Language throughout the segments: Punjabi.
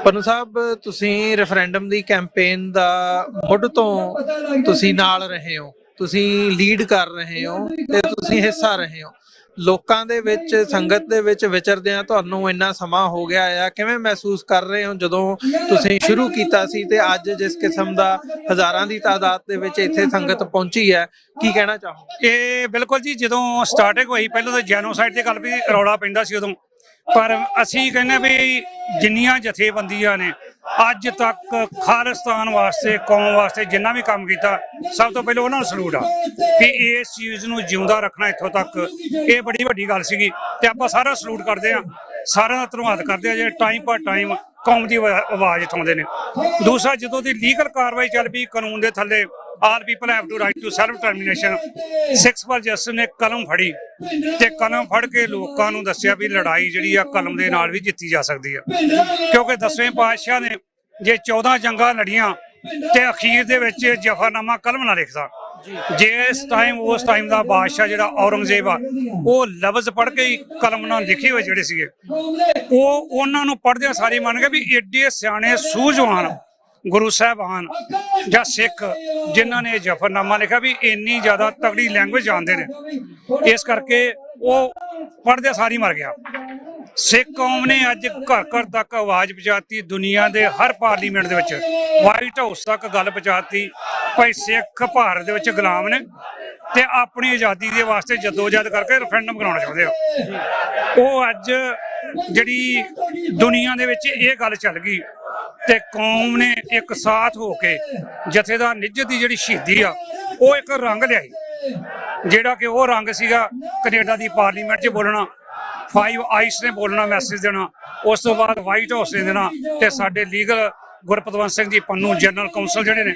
ਪੰਨੂ ਸਾਹਿਬ, ਤੁਸੀਂ ਰੈਫਰੈਂਡਮ ਦੀ ਕੈਂਪੇਨ ਦਾ ਮੁੱਢ ਤੋਂ ਤੁਸੀਂ ਨਾਲ ਰਹੇ ਹੋ, ਤੁਸੀਂ ਲੀਡ ਕਰ ਰਹੇ ਹੋ ਤੇ ਤੁਸੀਂ ਹਿੱਸਾ ਰਹੇ ਹੋ। ਲੋਕਾਂ ਦੇ ਵਿੱਚ, ਸੰਗਤ ਦੇ ਵਿੱਚ ਵਿਚਰਦਿਆਂ ਤੁਹਾਨੂੰ ਇੰਨਾ ਸਮਾਂ ਹੋ ਗਿਆ ਆ, ਕਿਵੇਂ ਮਹਿਸੂਸ ਕਰ ਰਹੇ ਹੋ ਜਦੋਂ ਤੁਸੀਂ ਸ਼ੁਰੂ ਕੀਤਾ ਸੀ ਤੇ ਅੱਜ ਜਿਸ ਕਿਸਮ ਦਾ ਹਜ਼ਾਰਾਂ ਦੀ ਤਾਦਾਦ ਦੇ ਵਿੱਚ ਇੱਥੇ ਸੰਗਤ ਪਹੁੰਚੀ ਹੈ, ਕੀ ਕਹਿਣਾ ਚਾਹੋ? ਇਹ ਬਿਲਕੁਲ ਜੀ, ਜਦੋਂ ਸਟਾਰਟਿੰਗ ਹੋਈ ਪਹਿਲਾਂ ਤਾਂ ਜੈਨੋਸਾਈਡ ਦੀ ਗੱਲ ਵੀ ਰੌਲਾ ਪੈਂਦਾ ਸੀ ਉਦੋਂ, ਪਰ ਅਸੀਂ ਕਹਿੰਦੇ ਵੀ ਜਿੰਨੀਆਂ ਜਥੇਬੰਦੀਆਂ ਨੇ ਅੱਜ ਤੱਕ ਖਾਲਿਸਤਾਨ ਵਾਸਤੇ, ਕੌਮ ਵਾਸਤੇ ਜਿੰਨਾ ਵੀ ਕੰਮ ਕੀਤਾ, ਸਭ ਤੋਂ ਪਹਿਲਾਂ ਉਹਨਾਂ ਨੂੰ ਸਲੂਟ ਆ ਕਿ ਇਸ ਚੀਜ਼ ਨੂੰ ਜਿਉਂਦਾ ਰੱਖਣਾ ਇੱਥੋਂ ਤੱਕ ਇਹ ਬੜੀ ਵੱਡੀ ਗੱਲ ਸੀਗੀ ਤੇ ਆਪਾਂ ਸਾਰਾ ਸਲੂਟ ਕਰਦੇ ਆ, ਸਾਰਿਆਂ ਦਾ ਧੰਨਵਾਦ ਕਰਦੇ ਆ ਜਿਹੜੇ ਟਾਈਮ ਪਰ ਟਾਈਮ ਕੌਮ ਦੀ ਆਵਾਜ਼ ਉਠਾਉਂਦੇ ਨੇ। ਦੂਸਰਾ, ਜਦੋਂ ਦੀ ਲੀਗਲ ਕਾਰਵਾਈ ਚੱਲ ਪਈ ਕਾਨੂੰਨ ਦੇ ਥੱਲੇ, all people have to right to self determination, 6 ਪਰ ਜਸਟਿਸ ਨੇ ਕਲਮ ਫੜੀ ਤੇ ਕਲਮ ਫੜ ਕੇ ਲੋਕਾਂ ਨੂੰ ਦੱਸਿਆ ਵੀ ਲੜਾਈ ਜਿਹੜੀ ਆ ਕਲਮ ਦੇ ਨਾਲ ਵੀ ਜਿੱਤੀ ਜਾ ਸਕਦੀ ਆ, ਕਿਉਂਕਿ 10ਵੇਂ ਪਾਤਸ਼ਾਹ ਨੇ ਜੇ 14 ਜੰਗਾਂ ਲੜੀਆਂ ਤੇ ਅਖੀਰ ਦੇ ਵਿੱਚ ਜਫਰਨਾਮਾ ਕਲਮ ਨਾਲ ਲਿਖਦਾ। ਉਸ ਟਾਈਮ ਦਾ ਬਾਦਸ਼ਾਹ ਜਿਹੜਾ ਔਰੰਗਜ਼ੇਬ ਆ, ਉਹ ਲਫ਼ਜ਼ ਪੜ੍ਹ ਕੇ ਹੀ ਕਲਮ ਨਾਲ ਲਿਖੇ ਹੋਏ ਜਿਹੜੇ ਸੀਗੇ, ਉਹ ਉਹਨਾਂ ਨੂੰ ਪੜ੍ਹਦਿਆਂ ਸਾਰੇ ਮੰਨ ਗਏ ਵੀ ਏਡੇ ਸਿਆਣੇ ਸੂਝਵਾਨ ਗੁਰੂ ਸਾਹਿਬਾਨ ਜਾਂ ਸਿੱਖ ਜਿਨ੍ਹਾਂ ਨੇ ਜਫਰਨਾਮਾ ਲਿਖਿਆ ਵੀ ਇੰਨੀ ਜ਼ਿਆਦਾ ਤਗੜੀ ਲੈਂਗੁਏਜ ਜਾਣਦੇ ਨੇ, ਇਸ ਕਰਕੇ ਉਹ ਪੜ੍ਹਦਿਆਂ ਸਾਰੀ ਮਰ ਗਿਆ। ਸਿੱਖ ਕੌਮ ਨੇ ਅੱਜ ਘਰ ਘਰ ਤੱਕ ਆਵਾਜ਼ ਪਹੁੰਚਾਤੀ, ਦੁਨੀਆ ਦੇ ਹਰ ਪਾਰਲੀਮੈਂਟ ਦੇ ਵਿੱਚ, ਵਾਈਟ ਹਾਊਸ ਤੱਕ ਗੱਲ ਪਹੁੰਚਾਤੀ ਭਾਈ ਸਿੱਖ ਭਾਰਤ ਦੇ ਵਿੱਚ ਗੁਲਾਮ ਨੇ ਤੇ ਆਪਣੀ ਆਜ਼ਾਦੀ ਦੇ ਵਾਸਤੇ ਜਦੋਜਹਿਦ ਕਰਕੇ ਰੈਫਰੈਂਡਮ ਕਰਾਉਣਾ ਚਾਹੁੰਦੇ ਆ। ਉਹ ਅੱਜ ਜਿਹੜੀ ਦੁਨੀਆ ਦੇ ਵਿੱਚ ਇਹ ਗੱਲ ਚੱਲ ਗਈ ਤੇ ਕੌਮ ਨੇ ਇੱਕ ਸਾਥ ਹੋ ਕੇ ਜਥੇਦਾਰ ਨਿੱਜਤ ਦੀ ਜਿਹੜੀ ਸ਼ਹੀਦੀ ਆ, ਉਹ ਇੱਕ ਰੰਗ ਲਿਆਈ, ਜਿਹੜਾ ਕਿ ਉਹ ਰੰਗ ਸੀਗਾ ਕੈਨੇਡਾ ਦੀ ਪਾਰਲੀਮੈਂਟ 'ਚ ਬੋਲਣਾ, 5 ਆਈਸ ਨੇ ਬੋਲਣਾ, ਮੈਸੇਜ ਦੇਣਾ, ਉਸ ਤੋਂ ਬਾਅਦ ਵਾਈਟ ਹਾਊਸ ਨੇ ਦੇਣਾ, ਤੇ ਸਾਡੇ legal Gurpatwant Singh ji Pannu general council ਜਿਹੜੇ ਨੇ,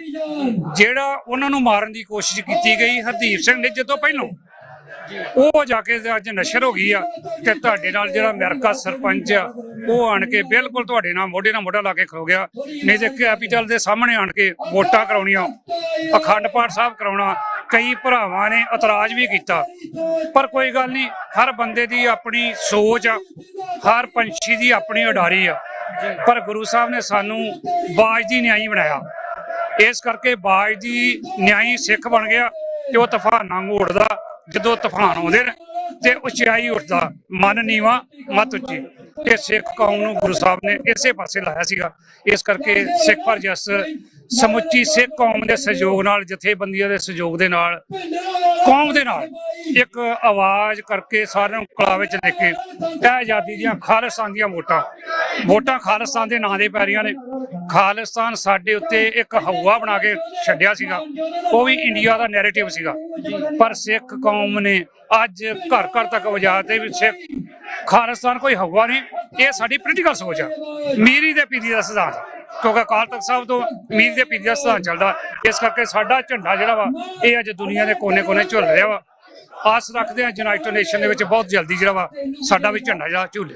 ਜਿਹੜਾ ਉਹਨਾਂ ਨੂੰ ਮਾਰਨ ਦੀ ਕੋਸ਼ਿਸ਼ ਕੀਤੀ ਗਈ ਹਰਦੀਪ ਸਿੰਘ ਨਿੱਜਤ ਤੋਂ ਪਹਿਲਾਂ, ਉਹ ਜਾ ਕੇ ਅੱਜ ਨਸ਼ਰ ਹੋ ਗਈ ਆ ਕਿ ਤੁਹਾਡੇ ਨਾਲ ਜਿਹੜਾ ਅਮਰੀਕਾ ਸਰਪੰਚ ਆ ਉਹ ਆਣ ਕੇ ਬਿਲਕੁਲ ਤੁਹਾਡੇ ਨਾਲ ਮੋਢਾ ਲਾ ਕੇ ਖਲੋ ਗਿਆ, ਨਹੀਂ ਤੇ ਕੈਪੀਟਲ ਦੇ ਸਾਹਮਣੇ ਆਣ ਕੇ ਵੋਟਾਂ ਕਰਾਉਣੀਆਂ, ਅਖੰਡ ਪਾਠ ਸਾਹਿਬ ਕਰਾਉਣਾ। ਕਈ ਭਰਾਵਾਂ ਨੇ ਇਤਰਾਜ਼ ਵੀ ਕੀਤਾ, ਪਰ ਕੋਈ ਗੱਲ ਨਹੀਂ, ਹਰ ਬੰਦੇ ਦੀ ਆਪਣੀ ਸੋਚ ਆ, ਹਰ ਪੰਛੀ ਦੀ ਆਪਣੀ ਉਡਾਰੀ ਆ, ਪਰ ਗੁਰੂ ਸਾਹਿਬ ਨੇ ਸਾਨੂੰ ਬਾਜ ਦੀ ਨਿਆਈ ਬਣਾਇਆ, ਇਸ ਕਰਕੇ ਬਾਜ ਦੀ ਨਿਆਈ ਸਿੱਖ ਬਣ ਗਿਆ ਤੇ ਉਹ ਤੂਫਾਨਾਂ ਨੂੰ ਉਡਦਾ। ਜਦੋਂ ਤੂਫਾਨ ਆਉਂਦੇ ਨੇ ਤੇ ਉਚਾਈ ਉੱਠਦਾ, ਮਨ ਨੀਵਾਂ ਮਤ ਉੱਚੀ, ਤੇ ਸਿੱਖ ਕੌਮ ਨੂੰ ਗੁਰੂ ਸਾਹਿਬ ਨੇ ਇਸੇ ਪਾਸੇ ਲਾਇਆ ਸੀਗਾ। ਇਸ ਕਰਕੇ ਸਿੱਖ ਪਰ ਜਸਟਿਸ ਸਮੁੱਚੀ ਸਿੱਖ ਕੌਮ ਦੇ ਸਹਿਯੋਗ ਨਾਲ, ਜਥੇਬੰਦੀਆਂ ਦੇ ਸਹਿਯੋਗ ਦੇ ਨਾਲ, ਕੌਮ ਦੇ ਨਾਲ ਇੱਕ ਆਵਾਜ਼ ਕਰਕੇ ਸਾਰਿਆਂ ਨੂੰ ਕਲਾ ਵਿੱਚ ਲੈ ਕੇ ਇਹ ਆਜ਼ਾਦੀ ਦੀਆਂ ਖਾਲਿਸਤਾਨ ਦੀਆਂ ਵੋਟਾਂ ਖਾਲਿਸਤਾਨ ਦੇ ਨਾਂ ਦੇ ਪੈ ਰਹੀਆਂ ਨੇ। ਖਾਲਿਸਤਾਨ ਸਾਡੇ ਉੱਤੇ ਇੱਕ ਹਵਾ ਬਣਾ ਕੇ ਛੱਡਿਆ ਸੀਗਾ, ਉਹ ਵੀ ਇੰਡੀਆ ਦਾ ਨੈਰੇਟਿਵ ਸੀਗਾ, ਪਰ ਸਿੱਖ ਕੌਮ ਨੇ ਅੱਜ ਘਰ ਘਰ ਤੱਕ ਵਜਾਤੇ ਵੀ ਸਿੱਖ ਖਾਲਿਸਤਾਨ ਕੋਈ ਹਵਾ ਨਹੀਂ, ਇਹ ਸਾਡੀ ਪੋਲੀਟੀਕਲ ਸੋਚ ਆ, ਮੀਰੀ ਦੇ ਪੀਰੀ ਦਾ ਸਿਧਾਂਤ, ਕਿਉਂਕਿ ਅਕਾਲ ਤਖਤ ਸਾਹਿਬ ਤੋਂ ਮੀਰ ਦੇ ਪੀਰ ਦਾ ਸਿਧਾਂਤ ਚੱਲਦਾ। ਇਸ ਕਰਕੇ ਸਾਡਾ ਝੰਡਾ ਜਿਹੜਾ ਵਾ ਇਹ ਅੱਜ ਦੁਨੀਆ ਦੇ ਕੋਨੇ-ਕੋਨੇ ਝੁੱਲ ਰਿਹਾ ਵਾ। ਆਸ ਰੱਖਦੇ ਹਾਂ ਯੂਨਾਈਟਿਡ ਨੇਸ਼ਨ ਦੇ ਵਿੱਚ ਬਹੁਤ ਜਲਦੀ ਜਿਹੜਾ ਵਾ ਸਾਡਾ ਵੀ ਝੰਡਾ ਜਿਹੜਾ ਝੂਲੇ।